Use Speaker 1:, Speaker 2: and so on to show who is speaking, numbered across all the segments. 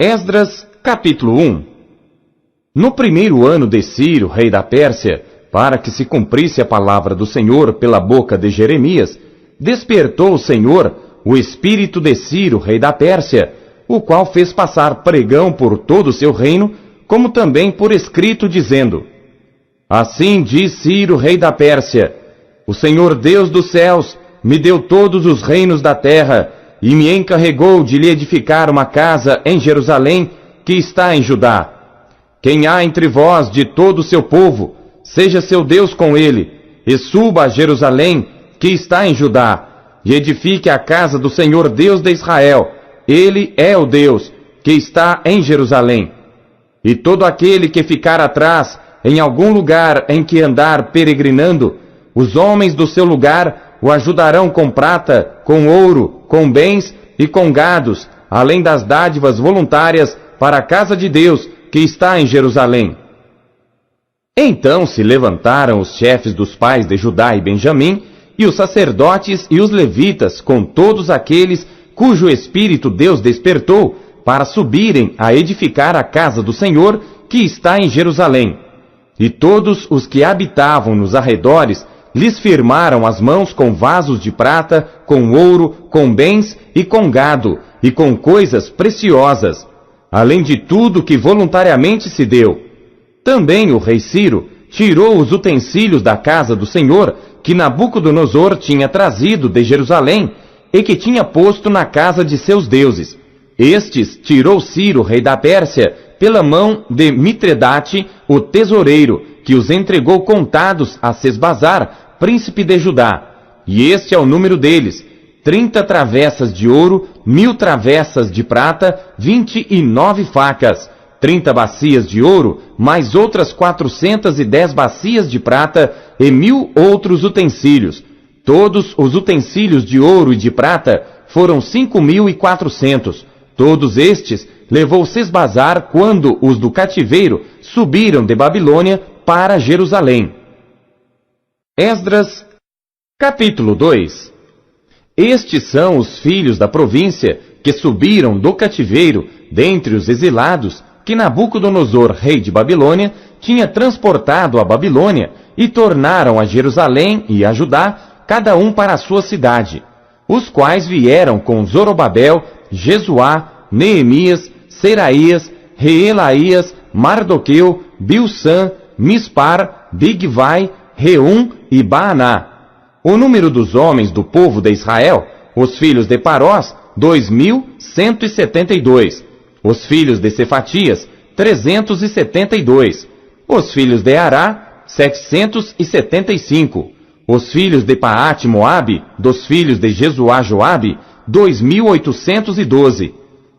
Speaker 1: Esdras, capítulo 1. No primeiro ano de Ciro, rei da Pérsia, para que se cumprisse a palavra do Senhor pela boca de Jeremias, despertou o Senhor o espírito de Ciro, rei da Pérsia, o qual fez passar pregão por todo o seu reino, como também por escrito, dizendo: Assim diz Ciro, rei da Pérsia: O Senhor Deus dos céus me deu todos os reinos da terra, e me encarregou de lhe edificar uma casa em Jerusalém, que está em Judá. Quem há entre vós de todo o seu povo, seja seu Deus com ele, e suba a Jerusalém, que está em Judá, e edifique a casa do Senhor Deus de Israel. Ele é o Deus que está em Jerusalém. E todo aquele que ficar atrás em algum lugar em que andar peregrinando, os homens do seu lugar o ajudarão com prata, com ouro, com bens e com gados, além das dádivas voluntárias para a casa de Deus que está em Jerusalém. Então se levantaram os chefes dos pais de Judá e Benjamim, e os sacerdotes e os levitas, com todos aqueles cujo espírito Deus despertou, para subirem a edificar a casa do Senhor que está em Jerusalém. E todos os que habitavam nos arredores lhes firmaram as mãos com vasos de prata, com ouro, com bens e com gado, e com coisas preciosas, além de tudo que voluntariamente se deu. Também o rei Ciro tirou os utensílios da casa do Senhor, que Nabucodonosor tinha trazido de Jerusalém, e que tinha posto na casa de seus deuses. Estes tirou Ciro, rei da Pérsia, pela mão de Mitredate, o tesoureiro, que os entregou contados a Sesbazar, príncipe de Judá. E este é o número deles: 30 travessas de ouro, 1000 travessas de prata, 29 facas, 30 bacias de ouro, mais outras 410 bacias de prata, e 1000 outros utensílios. Todos os utensílios de ouro e de prata foram 5.400. Todos estes levou Sesbazar quando os do cativeiro subiram de Babilônia para Jerusalém. Esdras, capítulo 2. Estes são os filhos da província que subiram do cativeiro dentre os exilados que Nabucodonosor, rei de Babilônia, tinha transportado a Babilônia, e tornaram a Jerusalém e a Judá, cada um para a sua cidade, os quais vieram com Zorobabel, Jesuá, Neemias, Seraías, Reelaías, Mardoqueu, Bilsã, Mispar, Bigvai, Reum e Baaná. O número dos homens do povo de Israel, os filhos de Parós, 2.172. Os filhos de Cefatias, 372. Os filhos de Ará, 775. Os filhos de Paate Moabe, dos filhos de Jesuá Joabe, 2.812.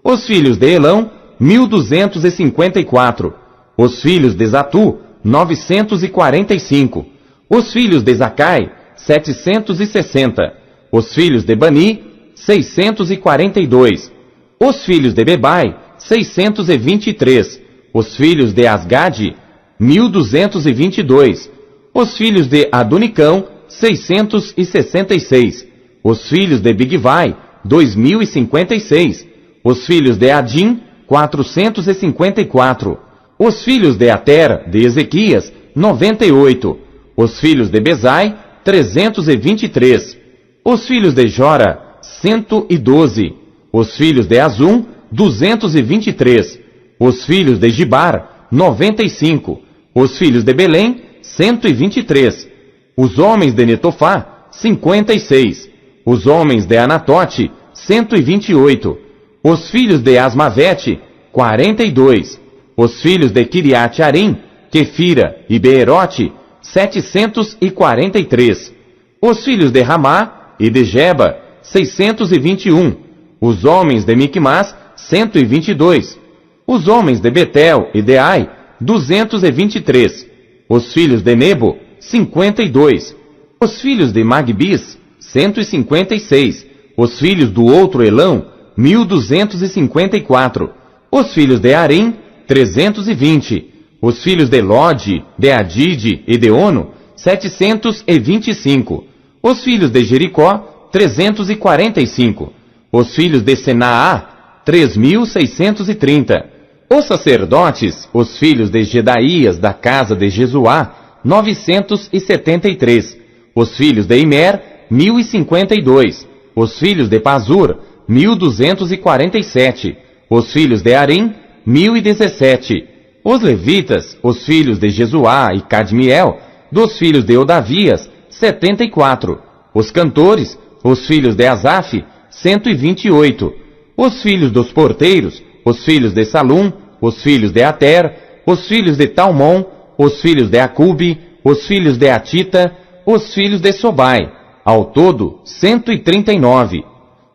Speaker 1: Os filhos de Elão, 1.254. Os filhos de Zatu, 945. Os filhos de Zacai, 760. Os filhos de Bani, 642. Os filhos de Bebai, 623. Os filhos de Asgade, 1.222. Os filhos de Adonicão, 666. Os filhos de Bigvai, 2.056. Os filhos de Adim, 454. Os filhos de Ater, de Ezequias, 98. Os filhos de Bezai, 323. Os filhos de Jora, 112. Os filhos de Azum, 223. Os filhos de Gibar, 95. Os filhos de Belém, 123. Os homens de Netofá, 56. Os homens de Anatote, 128. Os filhos de Asmavete, 42. Os filhos de Kiriate Arim, Quefira e Beerote, 743. Os filhos de Ramá e de Geba, 621. Os homens de Micmas, 122. Os homens de Betel e de Ai, 223. Os filhos de Nebo, 52. Os filhos de Magbis, 156. Os filhos do outro Elão, 1.254. Os filhos de Arim, 320. Os filhos de Lode, de Adide e de Ono, 725. Os filhos de Jericó, 345. Os filhos de Senaá, 3.630. Os sacerdotes, os filhos de Jedaías da casa de Jesuá, 973. Os filhos de Imer, 1.052. Os filhos de Pazur, 1.247. Os filhos de Arim, 1.017. Os levitas, os filhos de Jesuá e Cadmiel, dos filhos de Odavias, 74. Os cantores, os filhos de Asaf, 128. Os filhos dos porteiros, os filhos de Salum, os filhos de Ater, os filhos de Talmon, os filhos de Acube, os filhos de Atita, os filhos de Sobai, ao todo 139.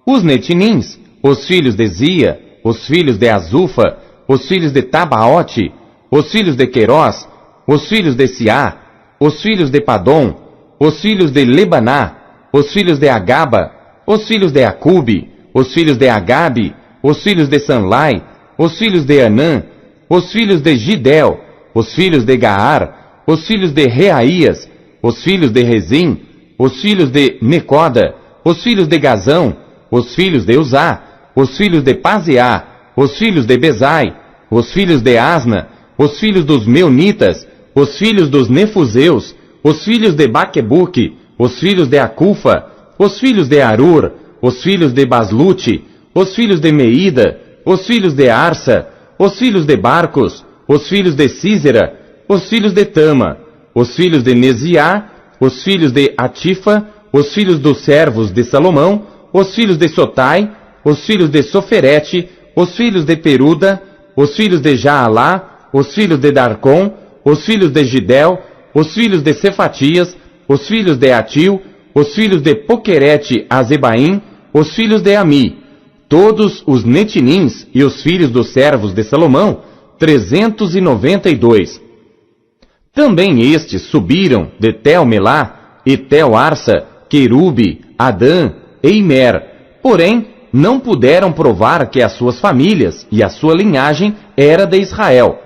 Speaker 1: Os netinins, os filhos de Zia, os filhos de Azufa, os filhos de Tabaote, os filhos de Querós, os filhos de Siá, os filhos de Padom, os filhos de Lebaná, os filhos de Agaba, os filhos de Acube, os filhos de Agabe, os filhos de Sanlai, os filhos de Anã, os filhos de Gidel, os filhos de Gaar, os filhos de Reaías, os filhos de Rezim, os filhos de Necoda, os filhos de Gazão, os filhos de Uzá, os filhos de Paseá, os filhos de Bezai, os filhos de Asna, os filhos dos Meunitas, os filhos dos Nefuseus, os filhos de Baquebuque, os filhos de Acufa, os filhos de Arur, os filhos de Baslute, os filhos de Meida, os filhos de Arsa, os filhos de Barcos, os filhos de Císera, os filhos de Tama, os filhos de Neziá, os filhos de Atifa, os filhos dos servos de Salomão, os filhos de Sotai, os filhos de Soferete, os filhos de Peruda, os filhos de Jaalá, os filhos de Darcon, os filhos de Gidel, os filhos de Cefatias, os filhos de Atil, os filhos de Poquerete Azebaim, os filhos de Ami, todos os netinins e os filhos dos servos de Salomão, 392. Também estes subiram de Tel-Melá e Tel-Arsa, Querube, Adã e Imer, porém não puderam provar que as suas famílias e a sua linhagem era de Israel.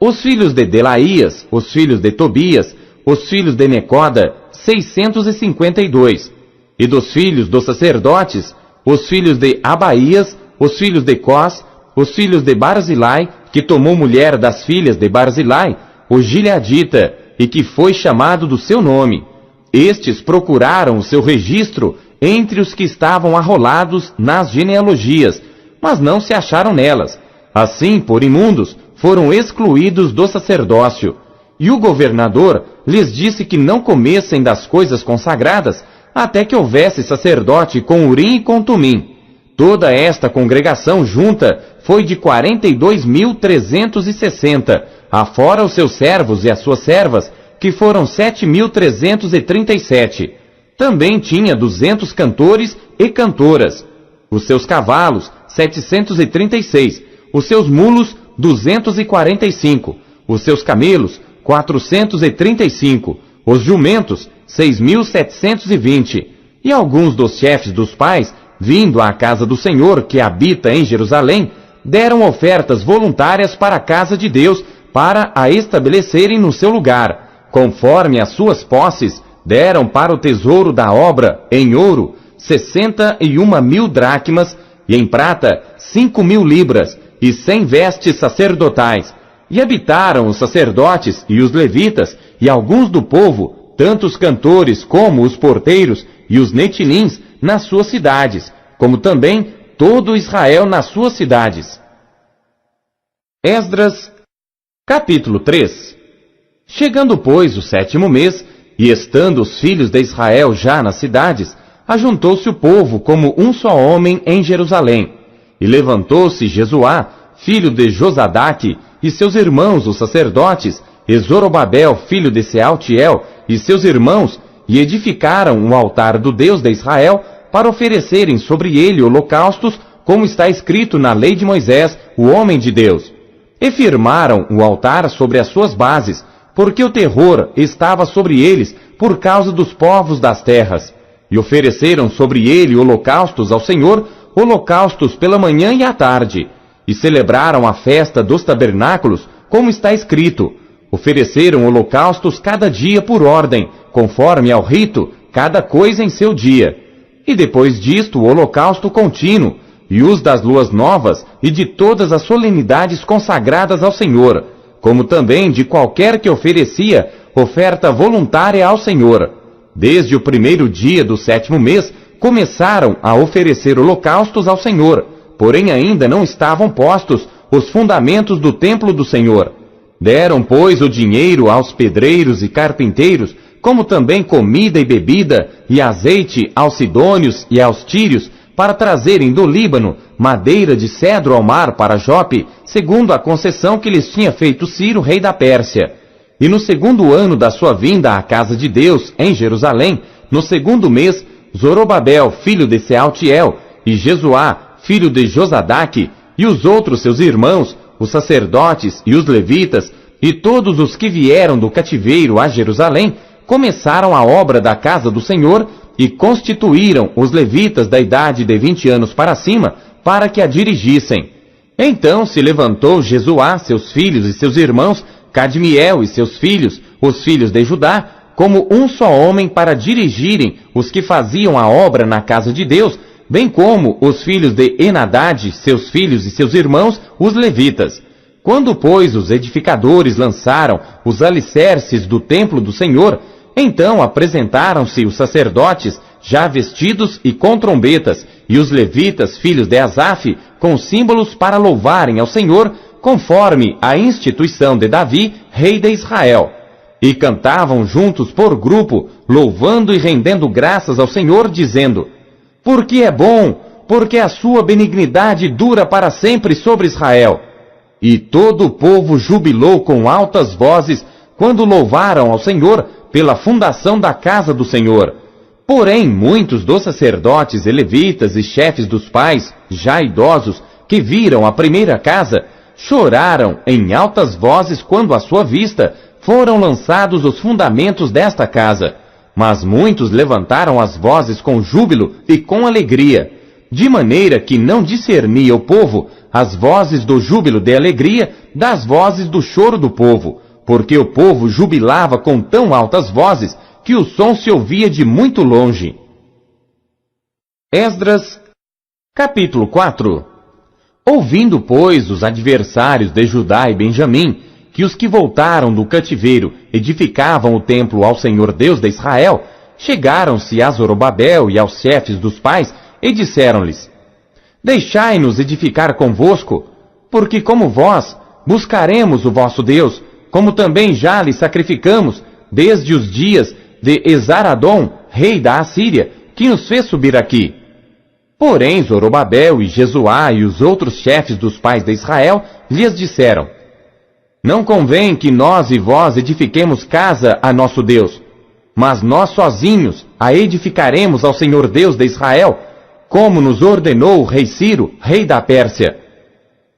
Speaker 1: Os filhos de Delaías, os filhos de Tobias, os filhos de Necoda, 652. E dos filhos dos sacerdotes, os filhos de Abaías, os filhos de Cós, os filhos de Barzilai, que tomou mulher das filhas de Barzilai, o Gileadita, e que foi chamado do seu nome. Estes procuraram o seu registro entre os que estavam arrolados nas genealogias, mas não se acharam nelas. Assim, por imundos, foram excluídos do sacerdócio. E o governador lhes disse que não comessem das coisas consagradas, até que houvesse sacerdote com Urim e com Tumim. Toda esta congregação junta foi de 42.360, afora os seus servos e as suas servas, que foram 7.337. Também tinha 200 cantores e cantoras. Os seus cavalos, 736. Os seus mulos, 245. Os seus camelos, 435. Os jumentos, 6.720. E alguns dos chefes dos pais, vindo à casa do Senhor que habita em Jerusalém, deram ofertas voluntárias para a casa de Deus, para a estabelecerem no seu lugar. Conforme as suas posses, deram para o tesouro da obra, em ouro, 61.000 dracmas, e em prata, 5.000 libras, e 100 vestes sacerdotais. E habitaram os sacerdotes e os levitas, e alguns do povo, tanto os cantores como os porteiros, e os netinins, nas suas cidades, como também todo Israel nas suas cidades. Esdras, capítulo 3. Chegando, pois, o 7º mês, e estando os filhos de Israel já nas cidades, ajuntou-se o povo como um só homem em Jerusalém. E levantou-se Jesuá, filho de Josadaque, e seus irmãos os sacerdotes, e Zorobabel, filho de Sealtiel, e seus irmãos, e edificaram um altar do Deus de Israel, para oferecerem sobre ele holocaustos, como está escrito na lei de Moisés, o homem de Deus. E firmaram o altar sobre as suas bases, porque o terror estava sobre eles por causa dos povos das terras. E ofereceram sobre ele holocaustos ao Senhor, holocaustos pela manhã e à tarde. E celebraram a festa dos tabernáculos, como está escrito. Ofereceram holocaustos cada dia por ordem, conforme ao rito, cada coisa em seu dia. E depois disto o holocausto contínuo, e os das luas novas, e de todas as solenidades consagradas ao Senhor, como também de qualquer que oferecia oferta voluntária ao Senhor. Desde o primeiro dia do 7º mês, começaram a oferecer holocaustos ao Senhor, porém ainda não estavam postos os fundamentos do templo do Senhor. Deram, pois, o dinheiro aos pedreiros e carpinteiros, como também comida e bebida, e azeite aos sidônios e aos tírios, para trazerem do Líbano madeira de cedro ao mar para Jope, segundo a concessão que lhes tinha feito Ciro, rei da Pérsia. E no 2º ano da sua vinda à casa de Deus, em Jerusalém, no 2º mês, Zorobabel, filho de Sealtiel, e Jesuá, filho de Josadaque, e os outros seus irmãos, os sacerdotes e os levitas, e todos os que vieram do cativeiro a Jerusalém, começaram a obra da casa do Senhor, e constituíram os levitas da idade de 20 anos para cima, para que a dirigissem. Então se levantou Jesuá, seus filhos e seus irmãos, Cadmiel e seus filhos, os filhos de Judá, como um só homem para dirigirem os que faziam a obra na casa de Deus, bem como os filhos de Enadade, seus filhos e seus irmãos, os levitas. Quando, pois, os edificadores lançaram os alicerces do templo do Senhor, então apresentaram-se os sacerdotes, já vestidos e com trombetas, e os levitas, filhos de Asaf, com símbolos para louvarem ao Senhor, conforme a instituição de Davi, rei de Israel. E cantavam juntos por grupo, louvando e rendendo graças ao Senhor, dizendo: Porque é bom, porque a sua benignidade dura para sempre sobre Israel. E todo o povo jubilou com altas vozes, quando louvaram ao Senhor pela fundação da casa do Senhor. Porém, muitos dos sacerdotes e levitas e chefes dos pais, já idosos, que viram a primeira casa, choraram em altas vozes quando à sua vista foram lançados os fundamentos desta casa. Mas muitos levantaram as vozes com júbilo e com alegria, de maneira que não discernia o povo as vozes do júbilo de alegria das vozes do choro do povo, porque o povo jubilava com tão altas vozes que o som se ouvia de muito longe. Esdras, capítulo 4. Ouvindo, pois, os adversários de Judá e Benjamim, que os que voltaram do cativeiro edificavam o templo ao Senhor Deus de Israel, chegaram-se a Zorobabel e aos chefes dos pais e disseram-lhes: Deixai-nos edificar convosco, porque como vós buscaremos o vosso Deus, como também já lhe sacrificamos desde os dias de Esaradom, rei da Assíria, que nos fez subir aqui. Porém Zorobabel e Jesuá e os outros chefes dos pais de Israel lhes disseram: Não convém que nós e vós edifiquemos casa a nosso Deus, mas nós sozinhos a edificaremos ao Senhor Deus de Israel, como nos ordenou o rei Ciro, rei da Pérsia.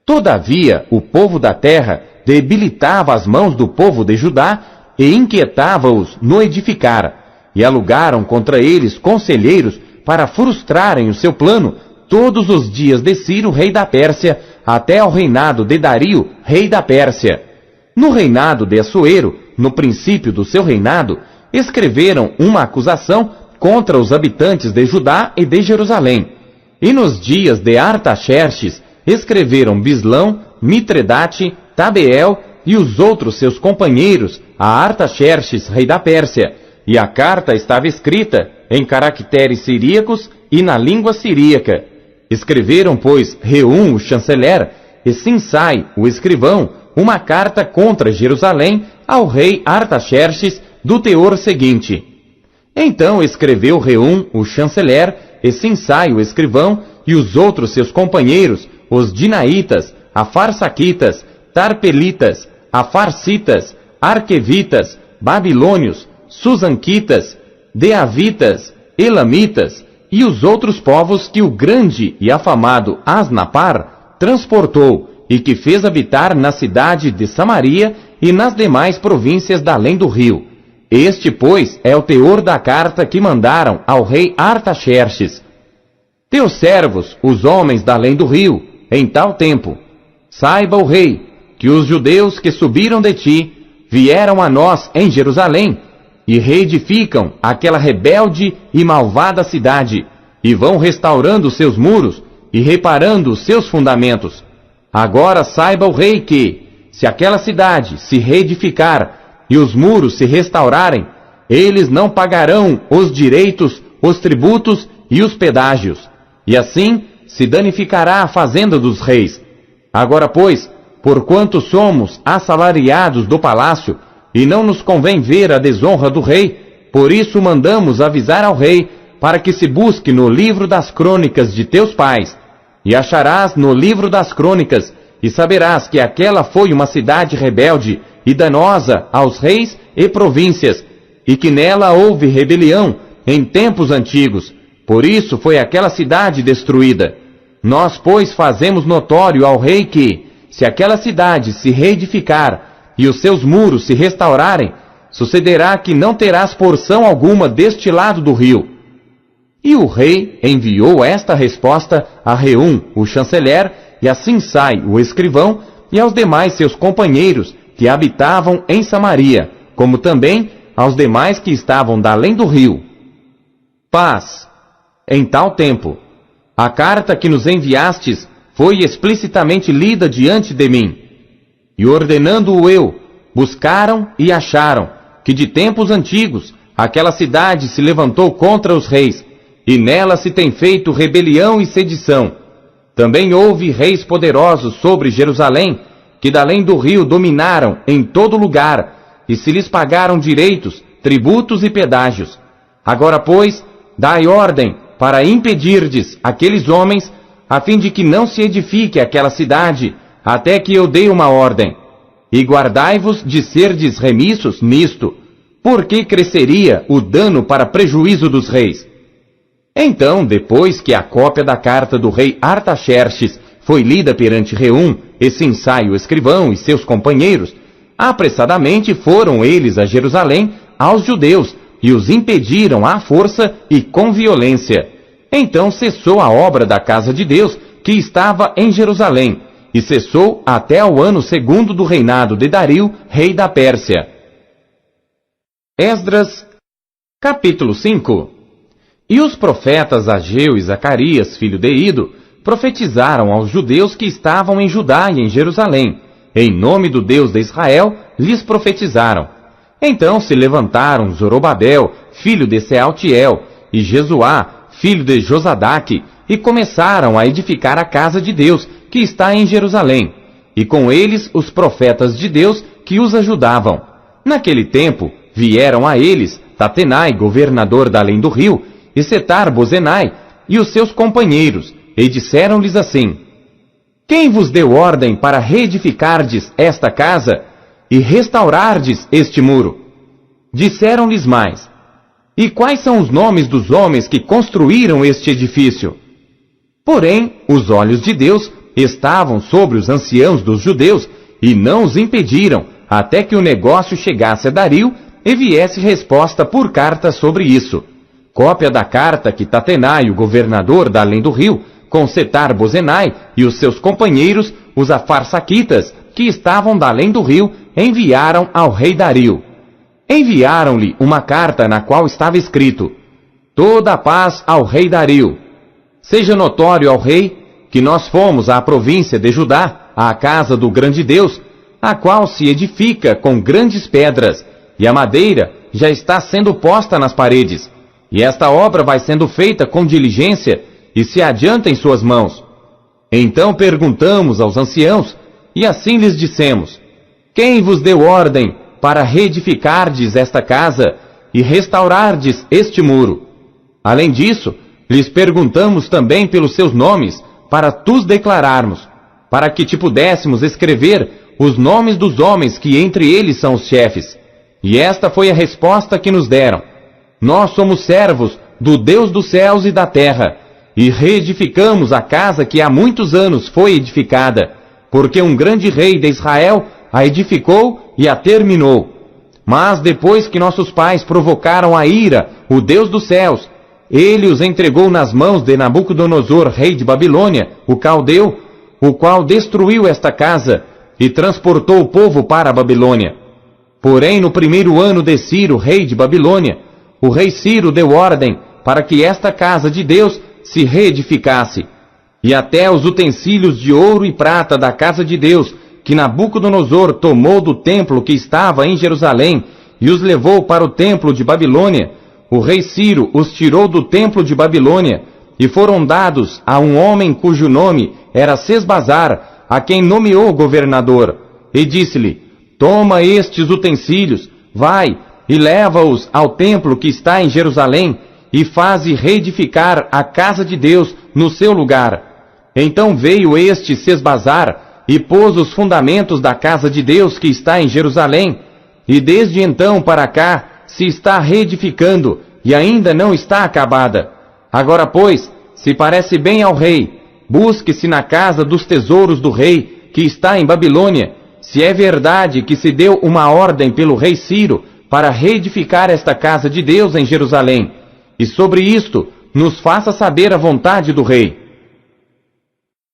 Speaker 1: Todavia, o povo da terra debilitava as mãos do povo de Judá e inquietava-os no edificar, e alugaram contra eles conselheiros para frustrarem o seu plano todos os dias de Ciro, rei da Pérsia, até ao reinado de Dario, rei da Pérsia. No reinado de Assuero, no princípio do seu reinado, escreveram uma acusação contra os habitantes de Judá e de Jerusalém. E nos dias de Artaxerxes, escreveram Bislão, Mitredate, Tabeel e os outros seus companheiros a Artaxerxes, rei da Pérsia, e a carta estava escrita em caracteres siríacos e na língua siríaca. Escreveram, pois, Reum, o chanceler, e Sinsai, o escrivão, uma carta contra Jerusalém ao rei Artaxerxes, do teor seguinte: Então escreveu Reum, o chanceler, e Sinsai, o escrivão, e os outros seus companheiros, os Dinaitas, Afarsaquitas, Tarpelitas, Afarsitas, Arquevitas, Babilônios, Susanquitas, Deavitas, Elamitas, e os outros povos que o grande e afamado Asnapar transportou, e que fez habitar na cidade de Samaria e nas demais províncias da além do rio. Este, pois, é o teor da carta que mandaram ao rei Artaxerxes. Teus servos, os homens da além do rio, em tal tempo, saiba o rei, que os judeus que subiram de ti vieram a nós em Jerusalém e reedificam aquela rebelde e malvada cidade, e vão restaurando seus muros, e reparando os seus fundamentos. Agora saiba o rei que, se aquela cidade se reedificar e os muros se restaurarem, eles não pagarão os direitos, os tributos e os pedágios, e assim se danificará a fazenda dos reis. Agora, pois, porquanto somos assalariados do palácio, e não nos convém ver a desonra do rei, por isso mandamos avisar ao rei, para que se busque no livro das crônicas de teus pais, e acharás no livro das crônicas, e saberás que aquela foi uma cidade rebelde e danosa aos reis e províncias, e que nela houve rebelião em tempos antigos, por isso foi aquela cidade destruída. Nós, pois, fazemos notório ao rei que, se aquela cidade se reedificar e os seus muros se restaurarem, sucederá que não terás porção alguma deste lado do rio. E o rei enviou esta resposta a Reum, o chanceler, e a Simsai, o escrivão, e aos demais seus companheiros que habitavam em Samaria, como também aos demais que estavam da além do rio. Paz. Em tal tempo, a carta que nos enviastes foi explicitamente lida diante de mim. E ordenando-o eu, buscaram e acharam que de tempos antigos aquela cidade se levantou contra os reis, e nela se tem feito rebelião e sedição. Também houve reis poderosos sobre Jerusalém, que da além do rio dominaram em todo lugar, e se lhes pagaram direitos, tributos e pedágios. Agora, pois, dai ordem para impedirdes aqueles homens, a fim de que não se edifique aquela cidade, até que eu dei uma ordem. E guardai-vos de serdes remissos nisto, porque cresceria o dano para prejuízo dos reis. Então, depois que a cópia da carta do rei Artaxerxes foi lida perante Reum, e Simsai o escrivão e seus companheiros, apressadamente foram eles a Jerusalém aos judeus, e os impediram à força e com violência. Então cessou a obra da casa de Deus, que estava em Jerusalém, e cessou até ao ano 2º do reinado de Dario, rei da Pérsia. Esdras, capítulo 5. E os profetas Ageu e Zacarias, filho de Ido, profetizaram aos judeus que estavam em Judá e em Jerusalém. Em nome do Deus de Israel, lhes profetizaram. Então se levantaram Zorobabel, filho de Sealtiel, e Jesuá, filho de Josadaque, e começaram a edificar a casa de Deus, que está em Jerusalém, e com eles os profetas de Deus que os ajudavam. Naquele tempo vieram a eles Tatenai, governador da além do rio, e Setar-Bozenai, e os seus companheiros, e disseram-lhes assim: Quem vos deu ordem para reedificardes esta casa e restaurardes este muro? Disseram-lhes mais: E quais são os nomes dos homens que construíram este edifício? Porém, os olhos de Deus estavam sobre os anciãos dos judeus, e não os impediram, até que o negócio chegasse a Dario, e viesse resposta por carta sobre isso. Cópia da carta que Tatenai, o governador da além do rio, com Setar-Bozenai e os seus companheiros, os afarsaquitas, que estavam da além do rio, enviaram ao rei Dario. Enviaram-lhe uma carta na qual estava escrito: Toda a paz ao rei Dario. Seja notório ao rei que nós fomos à província de Judá, à casa do grande Deus, a qual se edifica com grandes pedras, e a madeira já está sendo posta nas paredes, e esta obra vai sendo feita com diligência, e se adianta em suas mãos. Então perguntamos aos anciãos, e assim lhes dissemos: Quem vos deu ordem para reedificardes esta casa e restaurardes este muro? Além disso, lhes perguntamos também pelos seus nomes, para tus declararmos, para que te pudéssemos escrever os nomes dos homens que entre eles são os chefes. E esta foi a resposta que nos deram: Nós somos servos do Deus dos céus e da terra, e reedificamos a casa que há muitos anos foi edificada, porque um grande rei de Israel a edificou e a terminou. Mas depois que nossos pais provocaram a ira, o Deus dos céus, ele os entregou nas mãos de Nabucodonosor, rei de Babilônia, o caldeu, o qual destruiu esta casa e transportou o povo para a Babilônia. Porém, no 1º ano de Ciro, rei de Babilônia, o rei Ciro deu ordem para que esta casa de Deus se reedificasse. e até os utensílios de ouro e prata da casa de Deus, que Nabucodonosor tomou do templo que estava em Jerusalém, e os levou para o templo de Babilônia. O rei Ciro os tirou do templo de Babilônia, e foram dados a um homem cujo nome era Sesbazar, a quem nomeou governador. E disse-lhe: toma estes utensílios, vai e leva-os ao templo que está em Jerusalém, e faze reedificar a casa de Deus no seu lugar. Então veio este Sesbazar, e pôs os fundamentos da casa de Deus que está em Jerusalém, e desde então para cá se está reedificando, e ainda não está acabada. Agora, pois, se parece bem ao rei, busque-se na casa dos tesouros do rei, que está em Babilônia, se é verdade que se deu uma ordem pelo rei Ciro para reedificar esta casa de Deus em Jerusalém, e sobre isto nos faça saber a vontade do rei.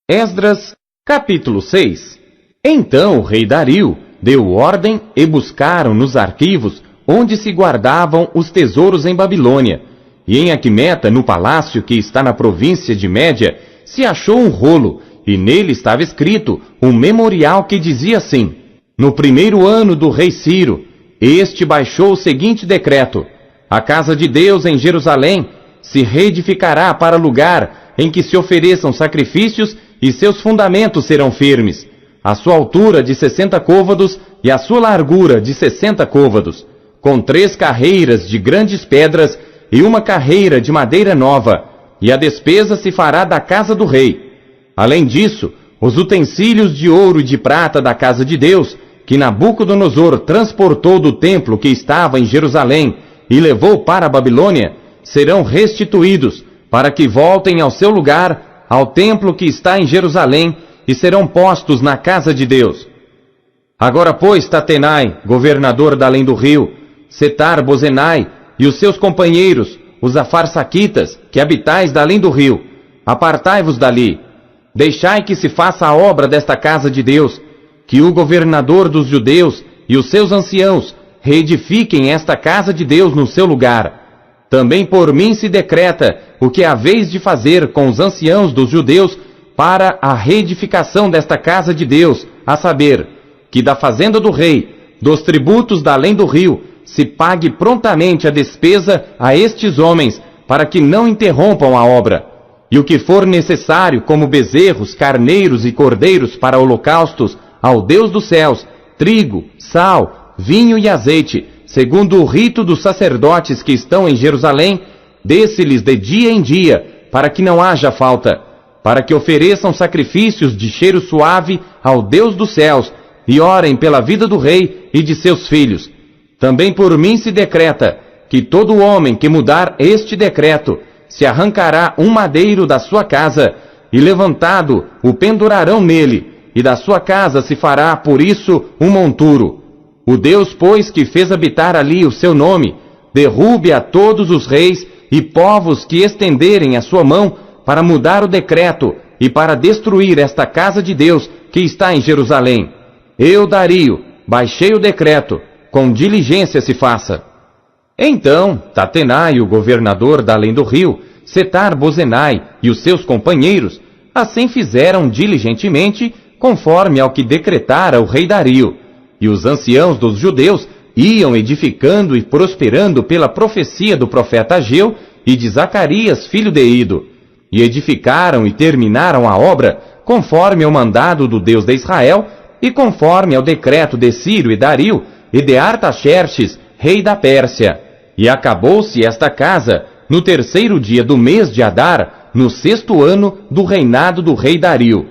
Speaker 1: Esdras, capítulo 6. Então o rei Dario deu ordem e buscaram nos arquivos onde se guardavam os tesouros em Babilônia, e em Aquimeta, no palácio que está na província de Média, se achou um rolo, e nele estava escrito um memorial que dizia assim: no primeiro ano do rei Ciro, este baixou o seguinte decreto: a casa de Deus em Jerusalém se reedificará para lugar em que se ofereçam sacrifícios, e seus fundamentos serão firmes, a sua altura de 60 côvados e a sua largura de 60 côvados, com 3 carreiras de grandes pedras e uma carreira de madeira nova, e a despesa se fará da casa do rei. Além disso, os utensílios de ouro e de prata da casa de Deus, que Nabucodonosor transportou do templo que estava em Jerusalém e levou para a Babilônia, serão restituídos, para que voltem ao seu lugar, ao templo que está em Jerusalém, e serão postos na casa de Deus. Agora, pois, Tatenai, governador da além do rio, Setar-Bozenai e os seus companheiros, os afarsaquitas, que habitais da além do rio, apartai-vos dali. Deixai que se faça a obra desta casa de Deus, que o governador dos judeus e os seus anciãos reedifiquem esta casa de Deus no seu lugar. Também por mim se decreta o que haveis de fazer com os anciãos dos judeus para a reedificação desta casa de Deus, a saber, que da fazenda do rei, dos tributos da além do rio, se pague prontamente a despesa a estes homens, para que não interrompam a obra. E o que for necessário, como bezerros, carneiros e cordeiros para holocaustos ao Deus dos céus, trigo, sal, vinho e azeite, segundo o rito dos sacerdotes que estão em Jerusalém, dê-se-lhes de dia em dia, para que não haja falta, para que ofereçam sacrifícios de cheiro suave ao Deus dos céus, e orem pela vida do rei e de seus filhos. Também por mim se decreta que todo homem que mudar este decreto se arrancará um madeiro da sua casa, e levantado o pendurarão nele, e da sua casa se fará por isso um monturo. O Deus, pois, que fez habitar ali o seu nome, derrube a todos os reis e povos que estenderem a sua mão para mudar o decreto e para destruir esta casa de Deus que está em Jerusalém. Eu, Dario, baixei o decreto, com diligência se faça. Então, Tatenai, o governador da além do rio, Setar-Bozenai e os seus companheiros, assim fizeram diligentemente, conforme ao que decretara o rei Dario. E os anciãos dos judeus iam edificando e prosperando pela profecia do profeta Ageu e de Zacarias, filho de Ido. E edificaram e terminaram a obra, conforme ao mandado do Deus de Israel, e conforme ao decreto de Ciro e Dario, e de Artaxerxes, rei da Pérsia. E acabou-se esta casa no 3º dia do mês de Adar, no 6º ano do reinado do rei Dario.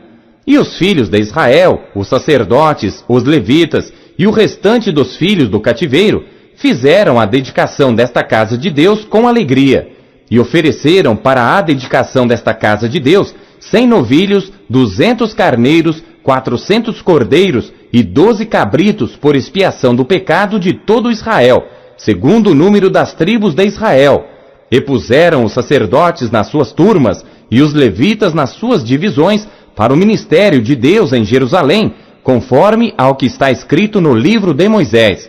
Speaker 1: E os filhos de Israel, os sacerdotes, os levitas e o restante dos filhos do cativeiro, fizeram a dedicação desta casa de Deus com alegria, e ofereceram para a dedicação desta casa de Deus 100 novilhos, 200 carneiros, 400 cordeiros e 12 cabritos por expiação do pecado de todo Israel, segundo o número das tribos de Israel. E puseram os sacerdotes nas suas turmas e os levitas nas suas divisões para o ministério de Deus em Jerusalém, conforme ao que está escrito no livro de Moisés.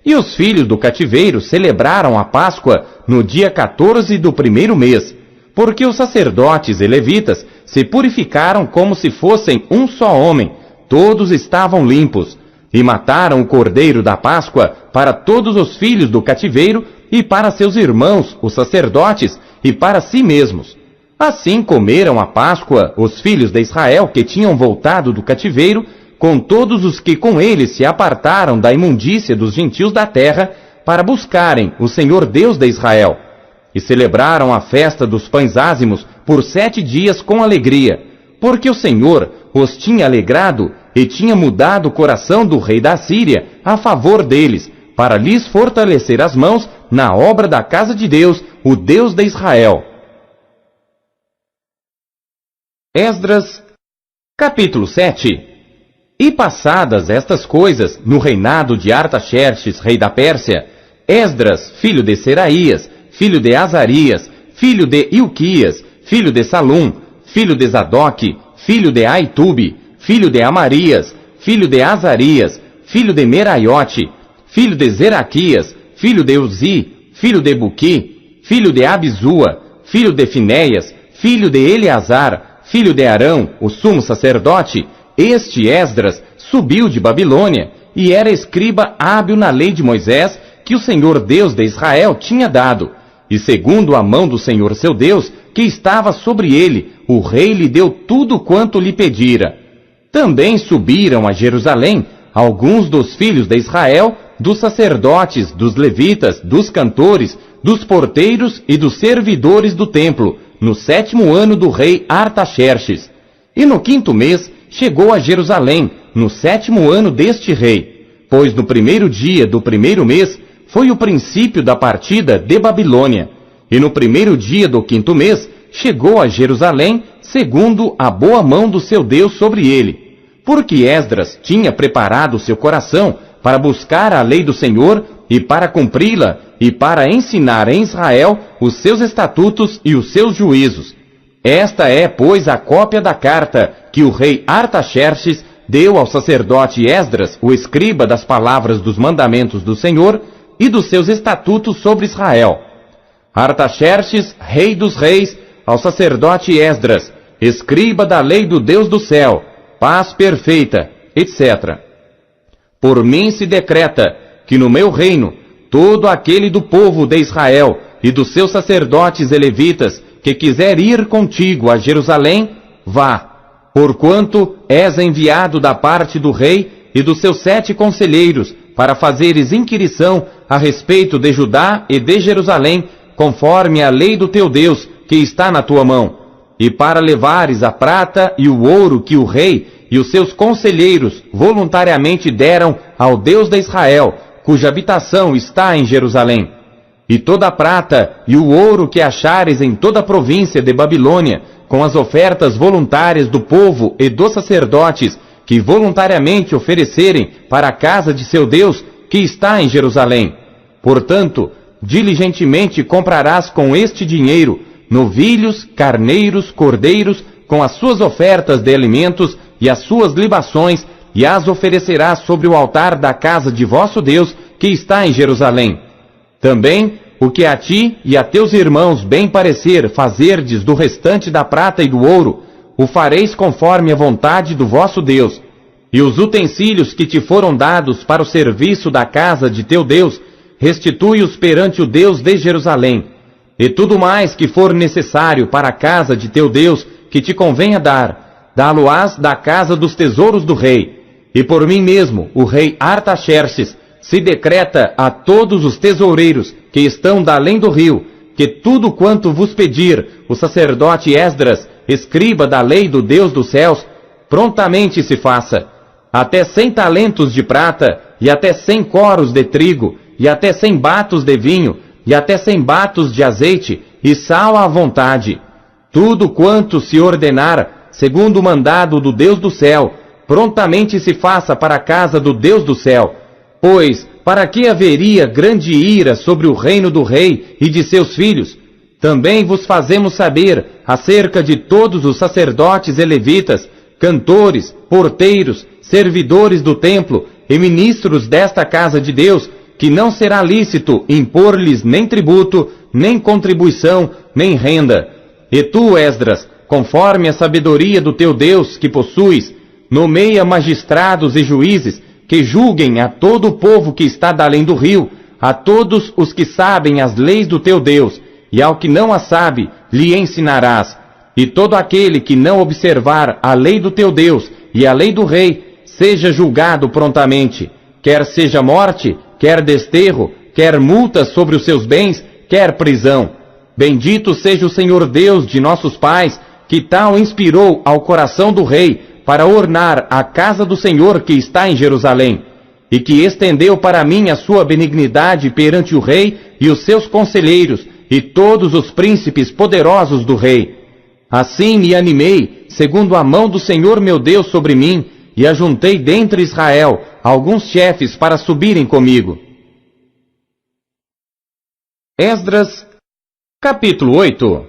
Speaker 1: E os filhos do cativeiro celebraram a Páscoa no dia 14 do 1º mês, porque os sacerdotes e levitas se purificaram como se fossem um só homem, todos estavam limpos, e mataram o cordeiro da Páscoa para todos os filhos do cativeiro, e para seus irmãos, os sacerdotes, e para si mesmos. Assim comeram a Páscoa os filhos de Israel que tinham voltado do cativeiro, com todos os que com eles se apartaram da imundícia dos gentios da terra, para buscarem o Senhor Deus de Israel. E celebraram a festa dos pães ázimos por 7 dias com alegria, porque o Senhor os tinha alegrado e tinha mudado o coração do rei da Síria a favor deles, para lhes fortalecer as mãos na obra da casa de Deus, o Deus de Israel. Esdras, capítulo 7. E passadas estas coisas, no reinado de Artaxerxes, rei da Pérsia, Esdras, filho de Seraías, filho de Azarias, filho de Ilquias, filho de Salum, filho de Zadoque, filho de Aitube, filho de Amarias, filho de Azarias, filho de Meraiote, filho de Zeraquias, filho de Uzi, filho de Buqui, filho de Abizua, filho de Finéias, filho de Eleazar, filho de Arão, o sumo sacerdote, este Esdras subiu de Babilônia, e era escriba hábil na lei de Moisés, que o Senhor Deus de Israel tinha dado. E segundo a mão do Senhor seu Deus, que estava sobre ele, o rei lhe deu tudo quanto lhe pedira. Também subiram a Jerusalém alguns dos filhos de Israel, dos sacerdotes, dos levitas, dos cantores, dos porteiros e dos servidores do templo, no 7º ano do rei Artaxerxes. E no 5º mês chegou a Jerusalém, no 7º ano deste rei, pois no 1º dia do 1º mês foi o princípio da partida de Babilônia. E no 1º dia do 5º mês chegou a Jerusalém, segundo a boa mão do seu Deus sobre ele. Porque Esdras tinha preparado seu coração para buscar a lei do Senhor e para cumpri-la, e para ensinar em Israel os seus estatutos e os seus juízos. Esta é, pois, a cópia da carta que o rei Artaxerxes deu ao sacerdote Esdras, o escriba das palavras dos mandamentos do Senhor e dos seus estatutos sobre Israel. Artaxerxes, rei dos reis, ao sacerdote Esdras, escriba da lei do Deus do céu, paz perfeita, etc. Por mim se decreta que no meu reino, todo aquele do povo de Israel e dos seus sacerdotes e levitas que quiser ir contigo a Jerusalém, vá, porquanto és enviado da parte do rei e dos seus 7 conselheiros, para fazeres inquirição a respeito de Judá e de Jerusalém, conforme a lei do teu Deus, que está na tua mão, e para levares a prata e o ouro que o rei e os seus conselheiros voluntariamente deram ao Deus de Israel, cuja habitação está em Jerusalém. E toda a prata e o ouro que achares em toda a província de Babilônia, com as ofertas voluntárias do povo e dos sacerdotes, que voluntariamente oferecerem para a casa de seu Deus, que está em Jerusalém. Portanto, diligentemente comprarás com este dinheiro novilhos, carneiros, cordeiros, com as suas ofertas de alimentos e as suas libações, e as oferecerás sobre o altar da casa de vosso Deus, que está em Jerusalém. Também, o que a ti e a teus irmãos bem parecer fazerdes do restante da prata e do ouro, o fareis conforme a vontade do vosso Deus. E os utensílios que te foram dados para o serviço da casa de teu Deus, restitui-os perante o Deus de Jerusalém. E tudo mais que for necessário para a casa de teu Deus, que te convenha dar, dá-lo-ás da casa dos tesouros do rei. E por mim mesmo, o rei Artaxerxes, se decreta a todos os tesoureiros que estão da além do rio, que tudo quanto vos pedir o sacerdote Esdras, escriba da lei do Deus dos céus, prontamente se faça. Até 100 talentos de prata, e até 100 coros de trigo, e até 100 batos de vinho, e até 100 batos de azeite, e sal à vontade. Tudo quanto se ordenar, segundo o mandado do Deus do céu, prontamente se faça para a casa do Deus do céu. Pois, para que haveria grande ira sobre o reino do rei e de seus filhos? Também vos fazemos saber acerca de todos os sacerdotes e levitas, cantores, porteiros, servidores do templo e ministros desta casa de Deus, que não será lícito impor-lhes nem tributo, nem contribuição, nem renda. E tu, Esdras, conforme a sabedoria do teu Deus que possuis, nomeia magistrados e juízes que julguem a todo o povo que está da além do rio, a todos os que sabem as leis do teu Deus, e ao que não as sabe, lhe ensinarás. E todo aquele que não observar a lei do teu Deus e a lei do rei, seja julgado prontamente, quer seja morte, quer desterro, quer multa sobre os seus bens, quer prisão. Bendito seja o Senhor Deus de nossos pais, que tal inspirou ao coração do rei para ornar a casa do Senhor que está em Jerusalém, e que estendeu para mim a sua benignidade perante o rei e os seus conselheiros e todos os príncipes poderosos do rei. Assim me animei, segundo a mão do Senhor meu Deus sobre mim, e ajuntei dentre Israel alguns chefes para subirem comigo. Esdras, capítulo 8.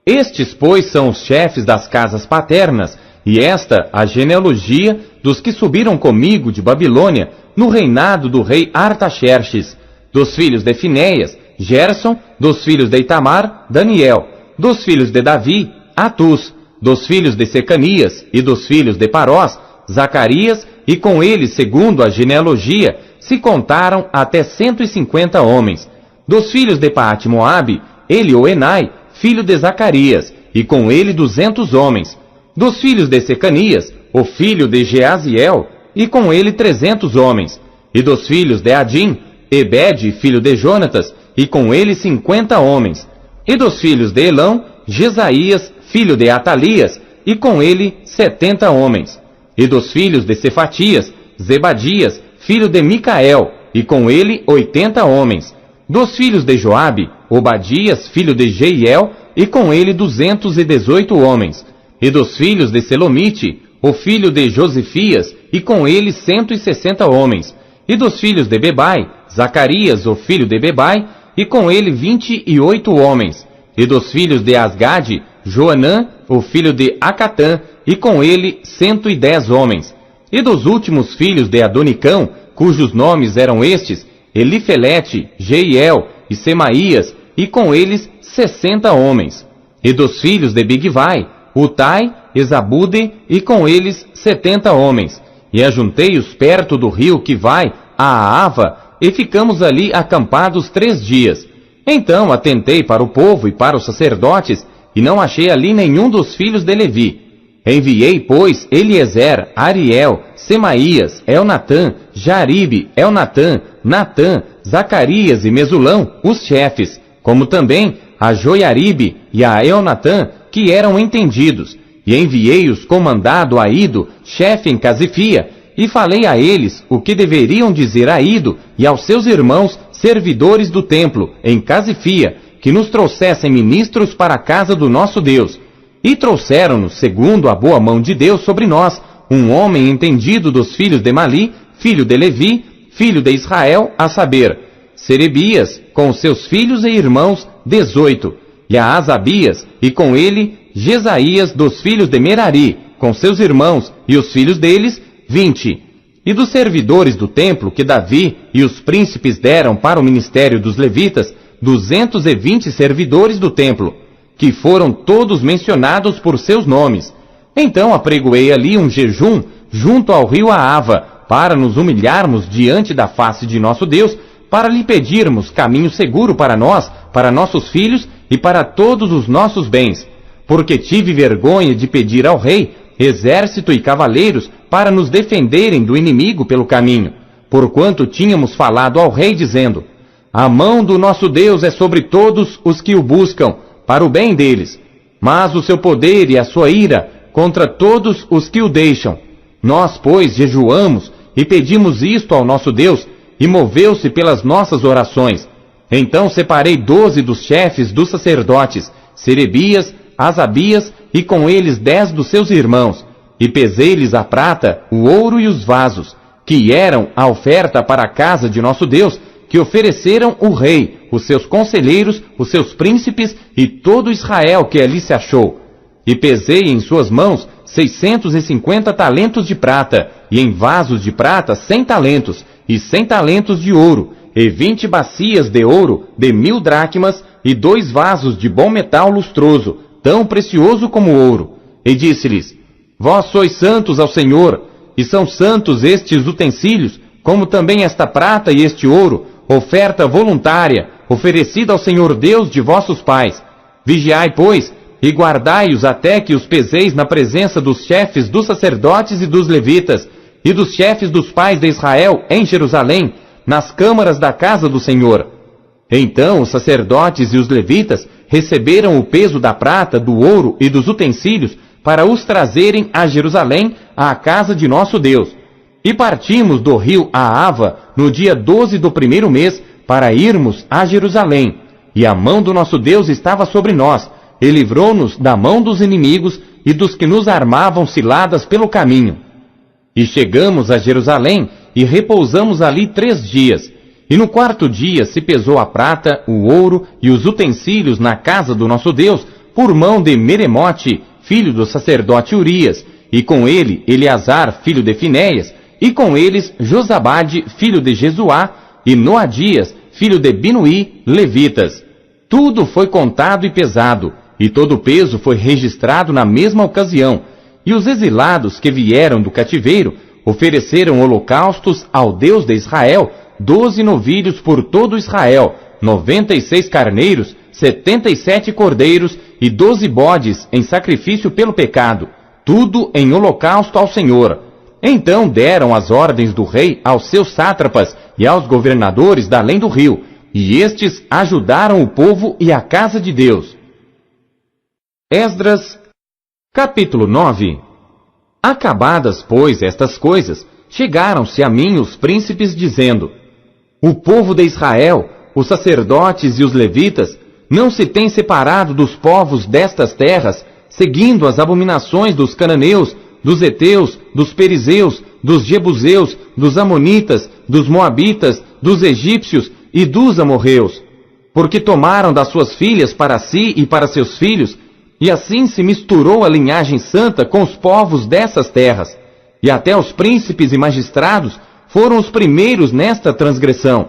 Speaker 1: Estes, pois, são os chefes das casas paternas, e esta a genealogia dos que subiram comigo de Babilônia, no reinado do rei Artaxerxes, dos filhos de Finéias, Gerson, dos filhos de Itamar, Daniel, dos filhos de Davi, Atus, dos filhos de Secanias e dos filhos de Parós, Zacarias, e com eles, segundo a genealogia, se contaram até 150 homens. Dos filhos de Paate-Moabe, Elioenai, filho de Zacarias, e com ele 200 homens. Dos filhos de Secanias, o filho de Jeaziel, e com ele 300 homens. E dos filhos de Adim, Ebede, filho de Jonatas, e com ele 50 homens. E dos filhos de Elão, Jesaías, filho de Atalias, e com ele 70 homens. E dos filhos de Cefatias, Zebadias, filho de Micael, e com ele 80 homens. Dos filhos de Joabe, Obadias, filho de Jeiel, e com ele 218 homens. E dos filhos de Selomite, o filho de Josifias, e com ele 160 homens. E dos filhos de Bebai, Zacarias, o filho de Bebai, e com ele 28 homens. E dos filhos de Asgade, Joanã, o filho de Acatã, e com ele 110 homens. E dos últimos filhos de Adonicão, cujos nomes eram estes, Elifelete, Jeiel e Semaías, e com eles 60 homens. E dos filhos de Bigvai, Utai, Esabude, e com eles 70 homens. E ajuntei-os perto do rio que vai a Ava, e ficamos ali acampados 3 dias. Então atentei para o povo e para os sacerdotes, e não achei ali nenhum dos filhos de Levi. Enviei, pois, Eliezer, Ariel, Semaías, Elnatã, Jaribe, Elnatã, Natã, Zacarias e Mesulão, os chefes, como também a Joiaribe e a Elnatã, que eram entendidos. E enviei-os comandado a Ido, chefe em Casifia, e falei a eles o que deveriam dizer a Ido e aos seus irmãos, servidores do templo, em Casifia, que nos trouxessem ministros para a casa do nosso Deus. E trouxeram-nos, segundo a boa mão de Deus sobre nós, um homem entendido dos filhos de Mali, filho de Levi, filho de Israel, a saber, Serebias, com seus filhos e irmãos, 18, e a Asabias, e com ele, Jesaías, dos filhos de Merari, com seus irmãos, e os filhos deles, 20. E dos servidores do templo que Davi e os príncipes deram para o ministério dos levitas, 220 servidores do templo, que foram todos mencionados por seus nomes. Então apregoei ali um jejum junto ao rio Aava, para nos humilharmos diante da face de nosso Deus, para lhe pedirmos caminho seguro para nós, para nossos filhos e para todos os nossos bens. Porque tive vergonha de pedir ao rei exército e cavaleiros para nos defenderem do inimigo pelo caminho, porquanto tínhamos falado ao rei dizendo: a mão do nosso Deus é sobre todos os que o buscam, para o bem deles, mas o seu poder e a sua ira contra todos os que o deixam. Nós, pois, jejuamos e pedimos isto ao nosso Deus, e moveu-se pelas nossas orações. Então separei 12 dos chefes dos sacerdotes, Serebias, Asabias, e com eles 10 dos seus irmãos, e pesei-lhes a prata, o ouro e os vasos, que eram a oferta para a casa de nosso Deus, que ofereceram o rei, os seus conselheiros, os seus príncipes e todo Israel que ali se achou. E pesei em suas mãos 650 talentos de prata, e em vasos de prata 100 talentos, e 100 talentos de ouro, e 20 bacias de ouro de 1000 dracmas, e 2 vasos de bom metal lustroso, tão precioso como ouro. E disse-lhes: Vós sois santos ao Senhor, e são santos estes utensílios, como também esta prata e este ouro, oferta voluntária, oferecida ao Senhor Deus de vossos pais. Vigiai, pois, e guardai-os até que os peseis na presença dos chefes dos sacerdotes e dos levitas, e dos chefes dos pais de Israel em Jerusalém, nas câmaras da casa do Senhor. Então os sacerdotes e os levitas receberam o peso da prata, do ouro e dos utensílios para os trazerem a Jerusalém, à casa de nosso Deus. E partimos do rio Ahava no dia 12 do primeiro mês para irmos a Jerusalém. E a mão do nosso Deus estava sobre nós, e livrou-nos da mão dos inimigos e dos que nos armavam ciladas pelo caminho. E chegamos a Jerusalém e repousamos ali 3 dias. E no 4º dia se pesou a prata, o ouro e os utensílios na casa do nosso Deus, por mão de Meremote, filho do sacerdote Urias, e com ele Eleazar, filho de Finéias, e com eles Josabade, filho de Jesuá, e Noadias, filho de Binuí, levitas. Tudo foi contado e pesado, e todo o peso foi registrado na mesma ocasião. E os exilados que vieram do cativeiro ofereceram holocaustos ao Deus de Israel, 12 novilhos por todo Israel, 96 carneiros, 77 cordeiros e 12 bodes em sacrifício pelo pecado, tudo em holocausto ao Senhor. Então deram as ordens do rei aos seus sátrapas e aos governadores da além do rio, e estes ajudaram o povo e a casa de Deus. Esdras, capítulo 9. Acabadas, pois, estas coisas, chegaram-se a mim os príncipes, dizendo: O povo de Israel, os sacerdotes e os levitas, não se têm separado dos povos destas terras, seguindo as abominações dos cananeus, dos heteus, dos perizeus, dos jebuseus, dos amonitas, dos moabitas, dos egípcios e dos amorreus, porque tomaram das suas filhas para si e para seus filhos, e assim se misturou a linhagem santa com os povos dessas terras, e até os príncipes e magistrados foram os primeiros nesta transgressão.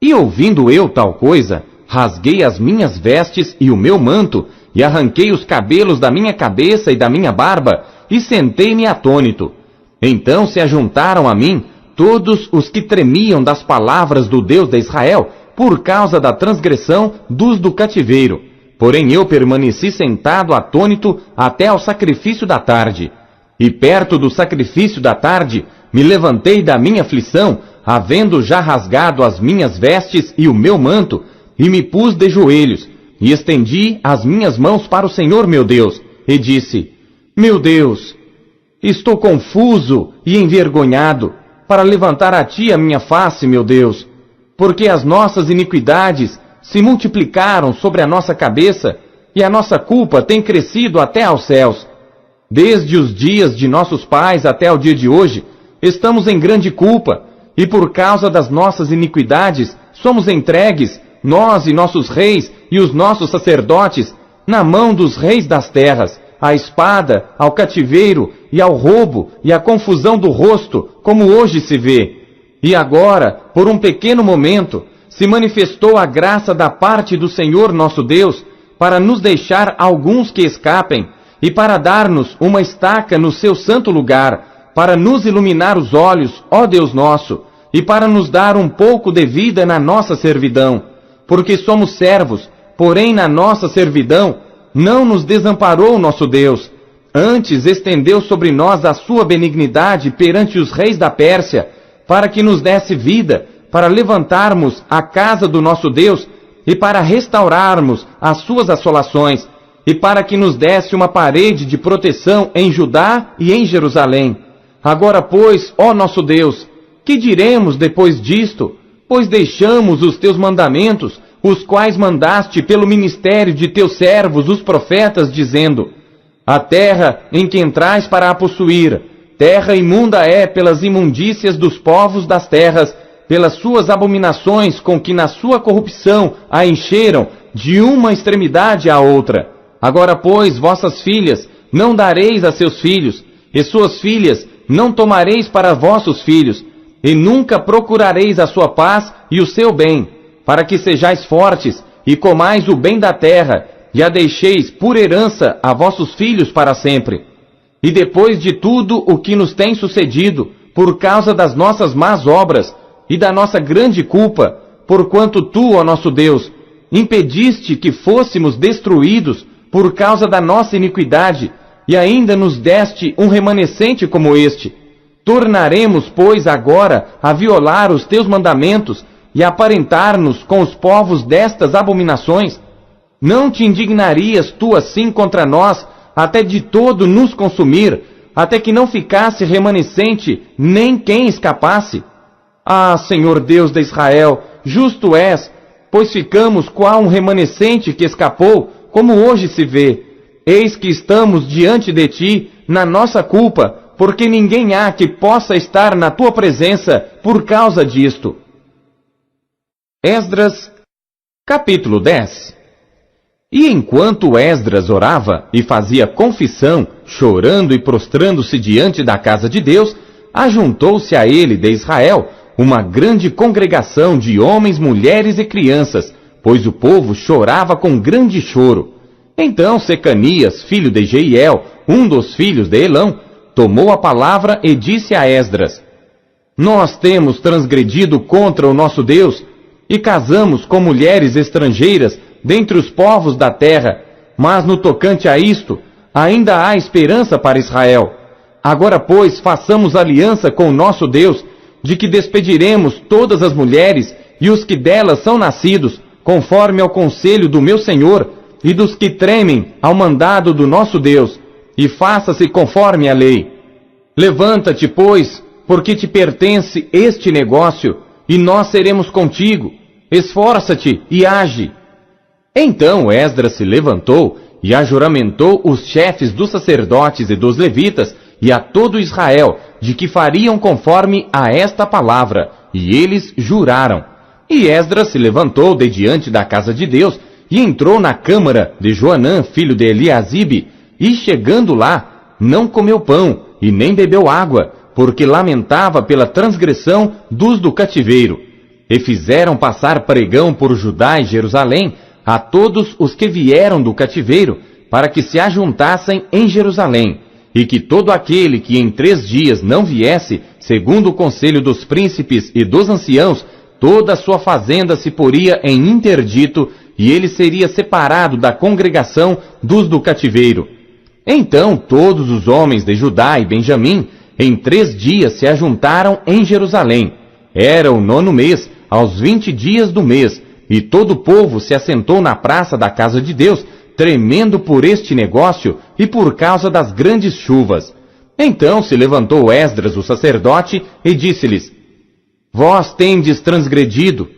Speaker 1: E ouvindo eu tal coisa, rasguei as minhas vestes e o meu manto, e arranquei os cabelos da minha cabeça e da minha barba, e sentei-me atônito. Então se ajuntaram a mim todos os que tremiam das palavras do Deus de Israel, por causa da transgressão dos do cativeiro. Porém eu permaneci sentado atônito até ao sacrifício da tarde. E perto do sacrifício da tarde, me levantei da minha aflição, havendo já rasgado as minhas vestes e o meu manto, e me pus de joelhos, e estendi as minhas mãos para o Senhor meu Deus, e disse: Meu Deus, estou confuso e envergonhado, para levantar a ti a minha face, meu Deus, porque as nossas iniquidades se multiplicaram sobre a nossa cabeça, e a nossa culpa tem crescido até aos céus. Desde os dias de nossos pais até o dia de hoje, estamos em grande culpa, e por causa das nossas iniquidades, somos entregues, nós e nossos reis e os nossos sacerdotes, na mão dos reis das terras, à espada, ao cativeiro e ao roubo e à confusão do rosto, como hoje se vê. E agora, por um pequeno momento, se manifestou a graça da parte do Senhor nosso Deus, para nos deixar alguns que escapem, e para dar-nos uma estaca no seu santo lugar, para nos iluminar os olhos, ó Deus nosso, e para nos dar um pouco de vida na nossa servidão. Porque somos servos, porém na nossa servidão não nos desamparou nosso Deus. Antes estendeu sobre nós a sua benignidade perante os reis da Pérsia, para que nos desse vida, para levantarmos a casa do nosso Deus, e para restaurarmos as suas assolações, e para que nos desse uma parede de proteção em Judá e em Jerusalém. Agora, pois, ó nosso Deus, que diremos depois disto? Pois deixamos os teus mandamentos, os quais mandaste pelo ministério de teus servos, os profetas, dizendo: A terra em que entrais para a possuir, terra imunda é pelas imundícias dos povos das terras, pelas suas abominações com que na sua corrupção a encheram de uma extremidade à outra. Agora, pois, vossas filhas não dareis a seus filhos, e suas filhas não tomareis para vossos filhos, e nunca procurareis a sua paz e o seu bem, para que sejais fortes, e comais o bem da terra, e a deixeis por herança a vossos filhos para sempre. E depois de tudo o que nos tem sucedido, por causa das nossas más obras e da nossa grande culpa, porquanto tu, ó nosso Deus, impediste que fôssemos destruídos por causa da nossa iniquidade, e ainda nos deste um remanescente como este. Tornaremos, pois, agora a violar os teus mandamentos e aparentar-nos com os povos destas abominações? Não te indignarias tu assim contra nós, até de todo nos consumir, até que não ficasse remanescente, nem quem escapasse? Ah, Senhor Deus de Israel, justo és, pois ficamos qual um remanescente que escapou, como hoje se vê. Eis que estamos diante de ti, na nossa culpa, porque ninguém há que possa estar na tua presença por causa disto. Esdras, capítulo 10. E enquanto Esdras orava e fazia confissão, chorando e prostrando-se diante da casa de Deus, ajuntou-se a ele de Israel uma grande congregação de homens, mulheres e crianças, pois o povo chorava com grande choro. Então Secanias, filho de Jeiel, um dos filhos de Elão, tomou a palavra e disse a Esdras: Nós temos transgredido contra o nosso Deus e casamos com mulheres estrangeiras dentre os povos da terra, mas no tocante a isto, ainda há esperança para Israel. Agora, pois, façamos aliança com o nosso Deus, de que despediremos todas as mulheres e os que delas são nascidos, conforme ao conselho do meu Senhor e dos que tremem ao mandado do nosso Deus, e faça-se conforme a lei. Levanta-te, pois, porque te pertence este negócio, e nós seremos contigo. Esforça-te e age. Então Esdras se levantou e ajuramentou os chefes dos sacerdotes e dos levitas e a todo Israel, de que fariam conforme a esta palavra, e eles juraram. E Esdras se levantou de diante da casa de Deus e entrou na câmara de Joanã, filho de Eliasibe, e chegando lá, não comeu pão e nem bebeu água, porque lamentava pela transgressão dos do cativeiro. E fizeram passar pregão por Judá e Jerusalém a todos os que vieram do cativeiro, para que se ajuntassem em Jerusalém, e que todo aquele que em 3 dias não viesse, segundo o conselho dos príncipes e dos anciãos, toda a sua fazenda se poria em interdito, e ele seria separado da congregação dos do cativeiro. Então todos os homens de Judá e Benjamim, em 3 dias se ajuntaram em Jerusalém. Era o 9º mês, aos 20 dias do mês, e todo o povo se assentou na praça da casa de Deus, tremendo por este negócio e por causa das grandes chuvas. Então se levantou Esdras, o sacerdote, e disse-lhes: Vós tendes transgredido,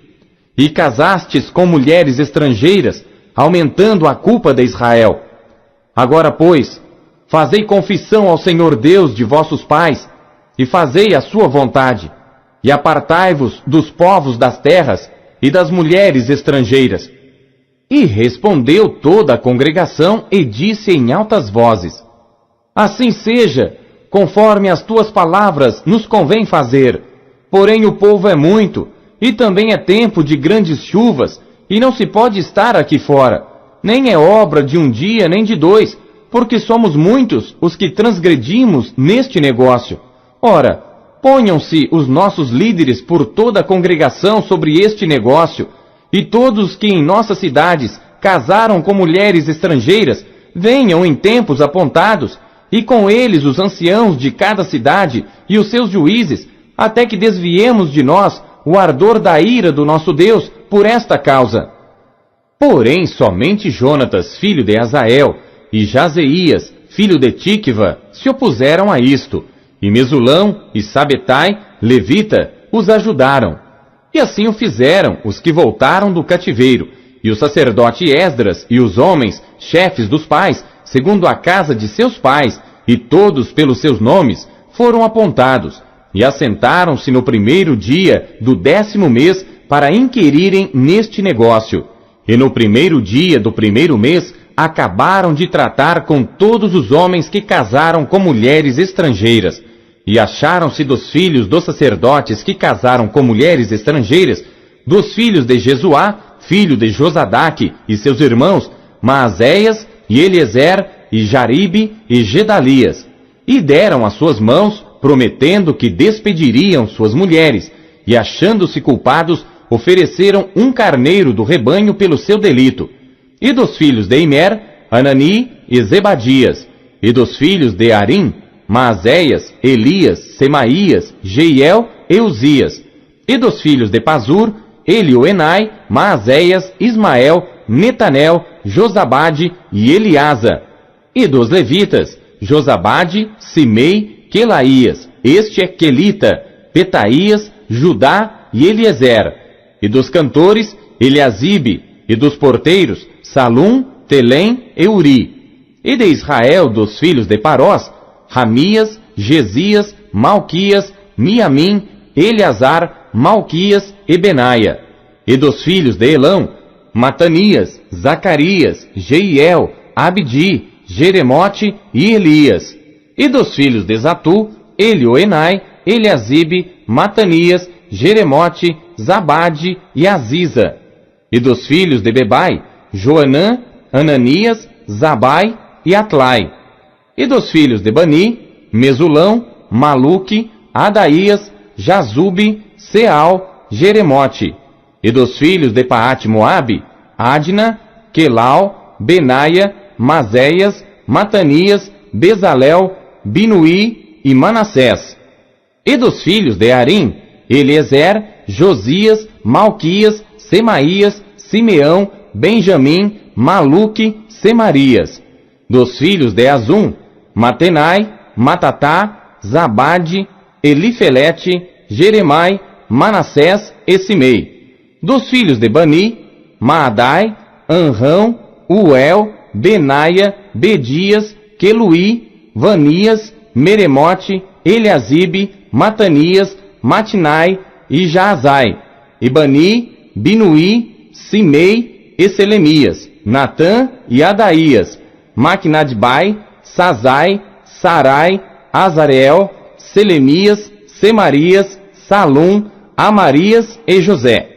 Speaker 1: e casastes com mulheres estrangeiras, aumentando a culpa de Israel. Agora, pois, fazei confissão ao Senhor Deus de vossos pais, e fazei a sua vontade, e apartai-vos dos povos das terras e das mulheres estrangeiras. E respondeu toda a congregação e disse em altas vozes: Assim seja, conforme as tuas palavras nos convém fazer. Porém o povo é muito, e também é tempo de grandes chuvas, e não se pode estar aqui fora. Nem é obra de um dia nem de 2, porque somos muitos os que transgredimos neste negócio. Ora, ponham-se os nossos líderes por toda a congregação sobre este negócio, e todos que em nossas cidades casaram com mulheres estrangeiras, venham em tempos apontados, e com eles os anciãos de cada cidade e os seus juízes, até que desviemos de nós o ardor da ira do nosso Deus por esta causa. Porém, somente Jonatas, filho de Azael, e Jazeías, filho de Tikva, se opuseram a isto, e Mesulão e Sabetai, levita, os ajudaram. E assim o fizeram os que voltaram do cativeiro, e o sacerdote Esdras e os homens, chefes dos pais, segundo a casa de seus pais, e todos pelos seus nomes, foram apontados, e assentaram-se no 1º dia do 10º mês para inquirirem neste negócio. E no 1º dia do 1º mês, acabaram de tratar com todos os homens que casaram com mulheres estrangeiras. E acharam-se dos filhos dos sacerdotes que casaram com mulheres estrangeiras, dos filhos de Jesuá, filho de Josadaque, e seus irmãos, Maazéias, e Eliezer, e Jaribe, e Gedalias. E deram as suas mãos, prometendo que despediriam suas mulheres, e achando-se culpados, ofereceram um carneiro do rebanho pelo seu delito. E dos filhos de Imer, Anani e Zebadias. E dos filhos de Arim, Maazéias, Elias, Semaías, Jeiel e Uzias. E dos filhos de Pazur, Elioenai, Maazéias, Ismael, Netanel, Josabade e Eliasa. E dos levitas, Josabade, Simei, Quelaías, este é Quelita, Petaías, Judá e Eliezer. E dos cantores, Eliasibe, e dos porteiros, Salum, Telém e Uri. E de Israel, dos filhos de Parós, Ramias, Gesias, Malquias, Miamim, Eleazar, Malquias e Benaia. E dos filhos de Elão, Matanias, Zacarias, Jeiel, Abdi, Jeremote e Elias. E dos filhos de Zatu, Elioenai, Eliasibe, Matanias, Jeremote, Zabade e Aziza. E dos filhos de Bebai, Joanã, Ananias, Zabai e Atlai. E dos filhos de Bani, Mesulão, Maluque, Adaías, Jazube, Seal, Jeremote. E dos filhos de Paate-Moabe, Adna, Quelau, Benaia, Mazéias, Matanias, Bezalel, Binuí e Manassés. E dos filhos de Arim, Eliezer, Josias, Malquias, Semaías, Simeão, Benjamim, Maluque, Semarias. Dos filhos de Azum, Matenai, Matatá, Zabade, Elifelete, Jeremai, Manassés e Simei. Dos filhos de Bani, Maadai, Anrão, Uel, Benaia, Bedias, Queluí, Vanias, Meremote, Eliasibe, Matanias, Matinai e Jaazai. E Bani, Binuí, Simei e Selemias, Natã e Adaías, Maquinadbai, Sazai, Sarai, Azareel, Selemias, Semarias, Salum, Amarias e José.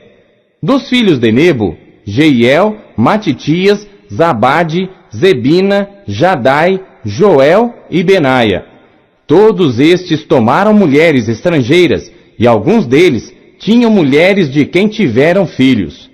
Speaker 1: Dos filhos de Nebo, Jeiel, Matitias, Zabade, Zebina, Jadai, Joel e Benaia. Todos estes tomaram mulheres estrangeiras, e alguns deles tinham mulheres de quem tiveram filhos.